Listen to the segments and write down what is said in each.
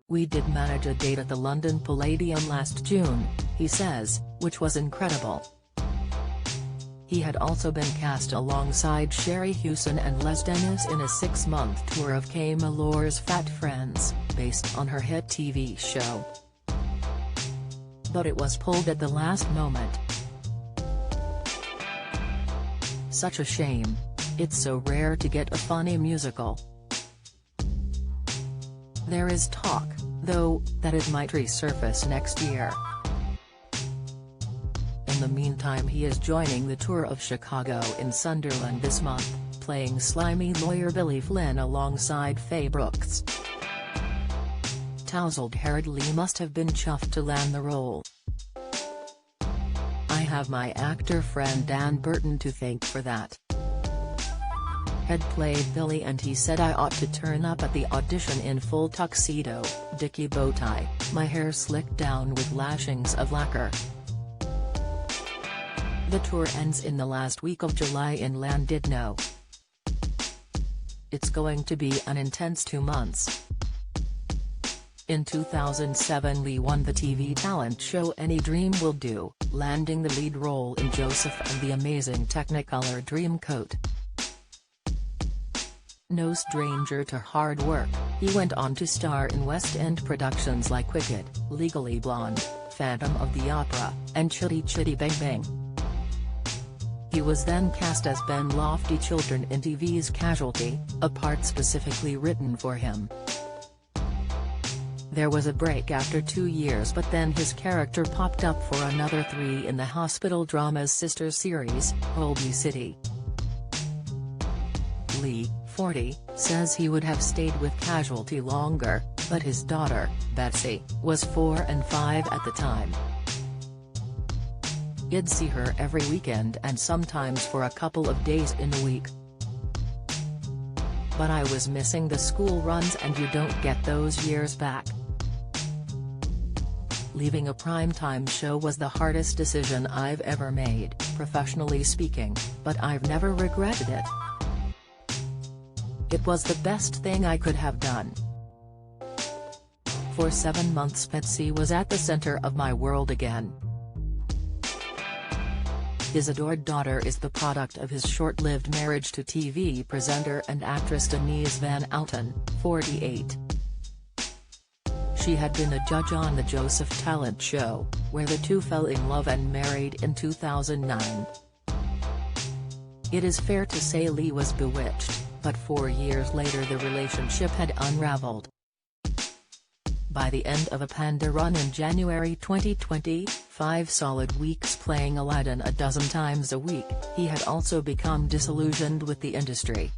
"We did manage a date at the London Palladium last June," he says, "which was incredible." He had also been cast alongside Sherry Hewson and Les Dennis in a 6-month tour of Kay Malore's Fat Friends, based on her hit TV show. But it was pulled at the last moment. "Such a shame. It's so rare to get a funny musical." There is talk, though, that it might resurface next year. In the meantime, he is joining the tour of Chicago in Sunderland this month, playing slimy lawyer Billy Flynn alongside Faye Brooks. Tousled-haired Lee must have been chuffed to land the role. "I have my actor friend Dan Burton to thank for that. Had played Billy and he said I ought to turn up at the audition in full tuxedo, dicky bow tie, my hair slicked down with lashings of lacquer." The tour ends in the last week of July in Llandudno. It's going to be an intense 2 months. In 2007, Lee won the TV talent show Any Dream Will Do, landing the lead role in Joseph and the Amazing Technicolor Dreamcoat. No stranger to hard work, he went on to star in West End productions like Wicked, Legally Blonde, Phantom of the Opera, and Chitty Chitty Bang Bang. He was then cast as Ben Lofty Chiltern in TV's Casualty, a part specifically written for him. There was a break after 2 years, but then his character popped up for another 3 in the hospital drama's sister series, Holby City. Lee, 40, says he would have stayed with Casualty longer, but his daughter, Betsy, was 4 and 5 at the time. "I'd see her every weekend and sometimes for a couple of days in a week. But I was missing the school runs and you don't get those years back." "Leaving a primetime show was the hardest decision I've ever made, professionally speaking, but I've never regretted it. It was the best thing I could have done. For 7 months Betsy was at the center of my world again." His adored daughter is the product of his short-lived marriage to TV presenter and actress Denise Van Outen, 48. She had been a judge on the Joseph talent show, where the two fell in love and married in 2009. It is fair to say Lee was bewitched, but 4 years later the relationship had unraveled. By the end of a Panda run in January 2020, 5 solid weeks playing Aladdin a dozen times a week, he had also become disillusioned with the industry.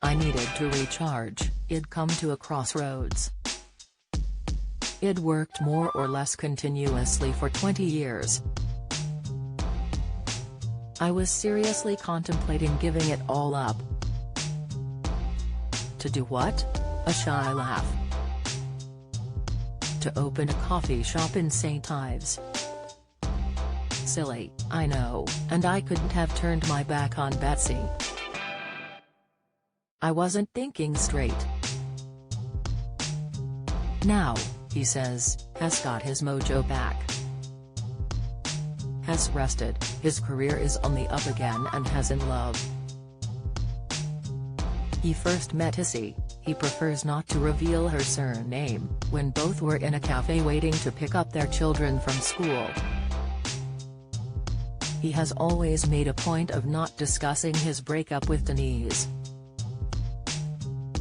"I needed to recharge, I'd come to a crossroads. I'd worked more or less continuously for 20 years. I was seriously contemplating giving it all up." To do what? A shy laugh. "To open a coffee shop in St. Ives. Silly, I know, and I couldn't have turned my back on Betsy. I wasn't thinking straight." Now, he says, has got his mojo back. Has rested, his career is on the up again and has in love. He first met Issy, he prefers not to reveal her surname, when both were in a cafe waiting to pick up their children from school. He has always made a point of not discussing his breakup with Denise.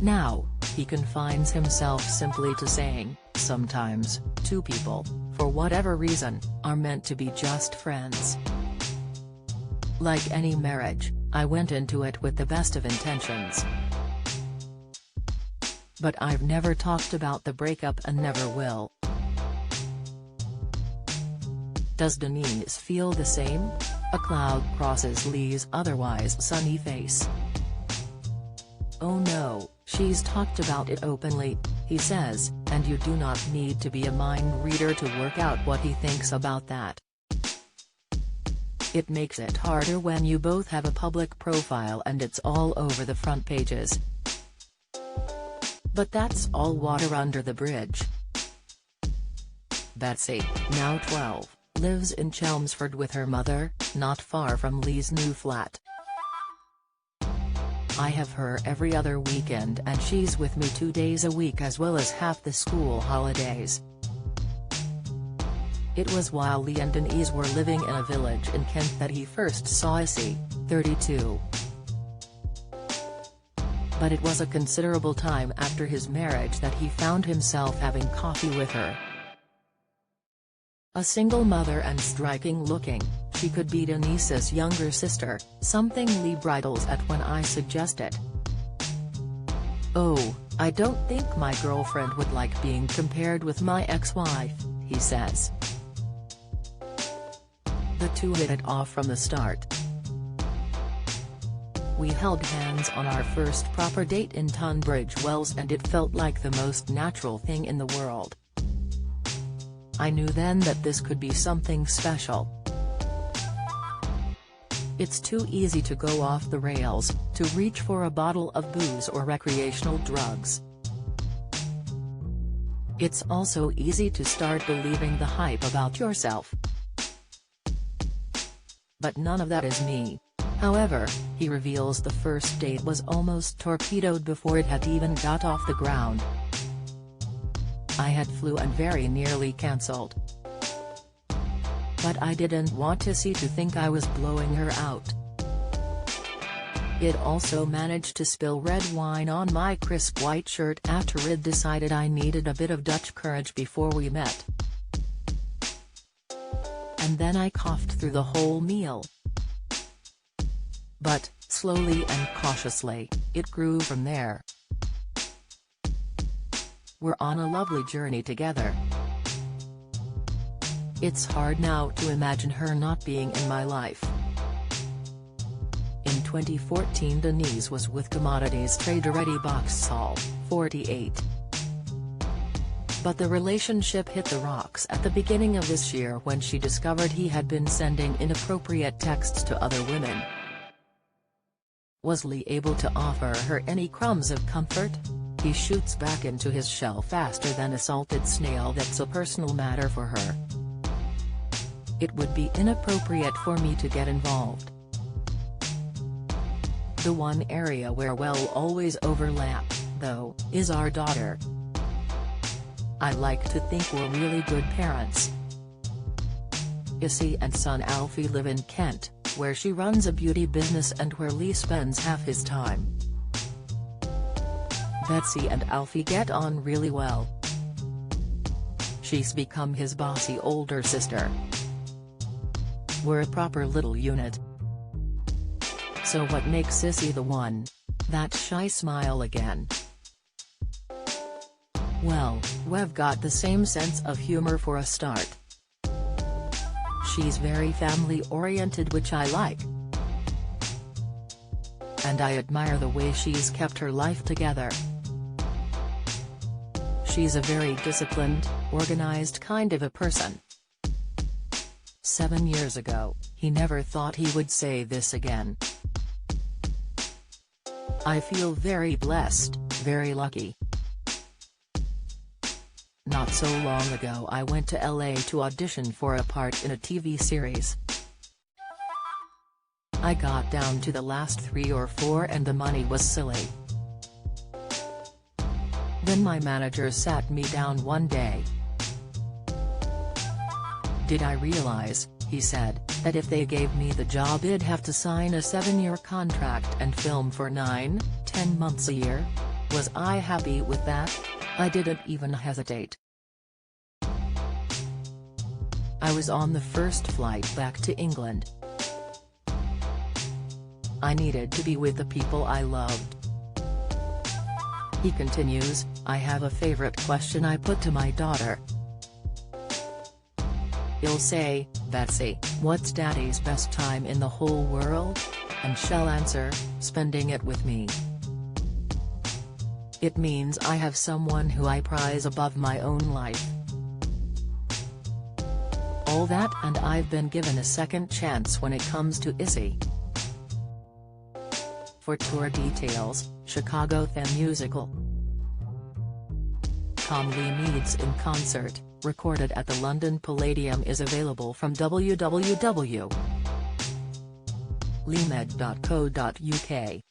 Now, he confines himself simply to saying, sometimes, 2 people, for whatever reason, are meant to be just friends. "Like any marriage, I went into it with the best of intentions. But I've never talked about the breakup and never will." Does Denise feel the same? A cloud crosses Lee's otherwise sunny face. "Oh no, she's talked about it openly," he says, "and you do not need to be a mind reader to work out what he thinks about that. It makes it harder when you both have a public profile and it's all over the front pages. But that's all water under the bridge. Betsy, now 12, lives in Chelmsford with her mother, not far from Lee's new flat. I have her every other weekend and she's with me 2 days a week as well as half the school holidays. It was while Lee and Denise were living in a village in Kent that he first saw Issy, 32. But it was a considerable time after his marriage that he found himself having coffee with her. A single mother and striking looking, she could be Denise's younger sister, something Lee bridles at when I suggest it. "Oh, I don't think my girlfriend would like being compared with my ex-wife," he says. The two hit it off from the start. We held hands on our first proper date in Tunbridge Wells and it felt like the most natural thing in the world. I knew then that this could be something special. It's too easy to go off the rails, to reach for a bottle of booze or recreational drugs. It's also easy to start believing the hype about yourself. But none of that is me. However, he reveals the first date was almost torpedoed before it had even got off the ground. I had flu and very nearly cancelled. But I didn't want Issy to think I was blowing her out. It also managed to spill red wine on my crisp white shirt after Id decided I needed a bit of Dutch courage before we met. And then I coughed through the whole meal. But, slowly and cautiously, it grew from there. We're on a lovely journey together. It's hard now to imagine her not being in my life. In 2014 Denise was with commodities trader Eddie Boxall, 48. But the relationship hit the rocks at the beginning of this year when she discovered he had been sending inappropriate texts to other women. Was Lee able to offer her any crumbs of comfort? He shoots back into his shell faster than a salted snail. That's a personal matter for her. It would be inappropriate for me to get involved. The one area where we'll always overlap, though, is our daughter. I like to think we're really good parents. Issy and son Alfie live in Kent, where she runs a beauty business and where Lee spends half his time. Betsy and Alfie get on really well. She's become his bossy older sister. We're a proper little unit. So what makes Issy the one? That shy smile again. Well, we've got the same sense of humor for a start. She's very family-oriented, which I like. And I admire the way she's kept her life together. She's a very disciplined, organized kind of a person. 7 years ago, he never thought he would say this again. I feel very blessed, very lucky. Not so long ago I went to LA to audition for a part in a TV series. I got down to the last 3 or 4 and the money was silly. Then my manager sat me down one day. Did I realize, he said, that if they gave me the job I'd have to sign a 7-year contract and film for 9-10 months a year? Was I happy with that? I didn't even hesitate. I was on the first flight back to England. I needed to be with the people I loved. He continues, I have a favorite question I put to my daughter. He'll say, Betsy, what's Daddy's best time in the whole world? And she'll answer, spending it with me. It means I have someone who I prize above my own life. All that, and I've been given a second chance when it comes to Issy. For tour details, Chicago The Musical. Lee Mead's In Concert, recorded at the London Palladium, is available from www.leemead.co.uk.